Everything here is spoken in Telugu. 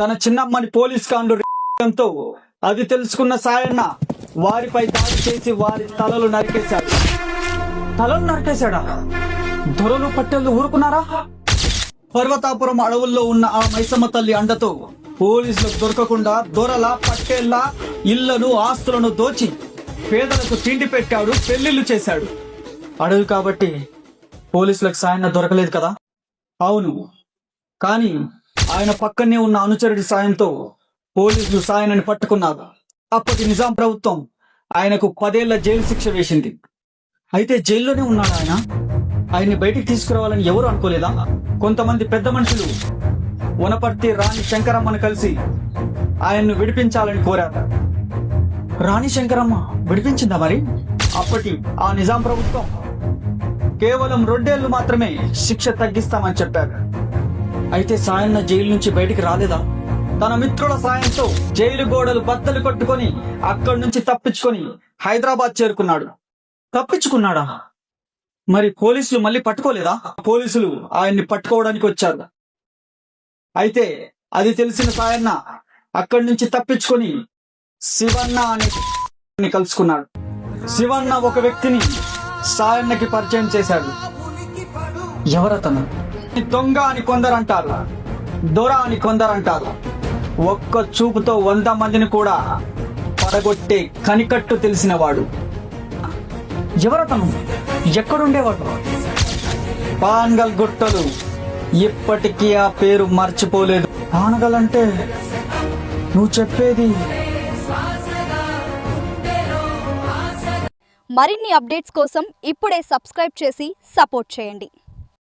తన చిన్నమ్మని పోలీస్ కాండ్తో అది తెలుసుకున్న సాయన్న వారిపై దాడి చేసి వారి తలలు నరికేశాడా? దొరలు పట్టెళ్ళు ఊరుకున్నారా? పర్వతాపురం అడవుల్లో ఉన్న ఆ మైసమ్మ తల్లి అండతో పోలీసులకు దొరకకుండా దొరల పట్టేళ్ల ఇళ్లను ఆస్తులను దోచి పేదలకు తిండి పెట్టాడు, పెళ్లిళ్లు చేశాడు. అడవి కాబట్టి పోలీసులకు సాయన్న దొరకలేదు కదా? అవును, కానీ ఆయన పక్కనే ఉన్న అనుచరుడి సాయంతో పోలీసులు సాయనని పట్టుకున్నారు. అప్పటి నిజాం ప్రభుత్వం ఆయనకు 10 ఏళ్ల జైలు శిక్ష వేసింది. అయితే జైల్లోనే ఉన్నాడు ఆయన. ఆయన్ని బయటికి తీసుకురావాలని ఎవరు అనుకోలేదా? కొంతమంది పెద్ద మనుషులు వనపర్తి రాణి శంకరమ్మను కలిసి ఆయన్ను విడిపించాలని కోరారు. రాణి శంకరమ్మ విడిపించిందా మరి? అప్పటి ఆ నిజాం ప్రభుత్వం కేవలం 2 ఏళ్లు మాత్రమే శిక్ష తగ్గిస్తామని చెప్పారు. అయితే సాయన్న జైలు నుంచి బయటికి రాలేదా? తన మిత్రుల సాయంతో జైలు గోడలు బద్దలు కొట్టుకొని అక్కడి నుంచి తప్పించుకొని హైదరాబాద్ చేరుకున్నాడు. తప్పించుకున్నాడా? మరి పోలీసులు మళ్ళీ పట్టుకోలేదా? పోలీసులు ఆయన్ని పట్టుకోవడానికి వచ్చారు. అయితే అది తెలిసిన సాయన్న అక్కడి నుంచి తప్పించుకొని శివన్న అని కలుసుకున్నాడు. శివన్న ఒక వ్యక్తిని సాయన్నకి పరిచయం చేశాడు. ఎవరతను? దొంగ అని కొందరంటారు, దొర అని కొందరంటారు. ఒక్క చూపుతో 100 మందిని కూడా పడగొట్టే కనికట్టు తెలిసినవాడు. ఎవరతను? ఎక్కడుండేవాడు? పాన్గల్ గుట్టలు. ఇప్పటికీ ఆ పేరు మర్చిపోలేదు. పానగల్ అంటే నువ్వు చెప్పేది? మరిన్ని అప్డేట్స్ కోసం ఇప్పుడే సబ్స్క్రైబ్ చేసి సపోర్ట్ చేయండి.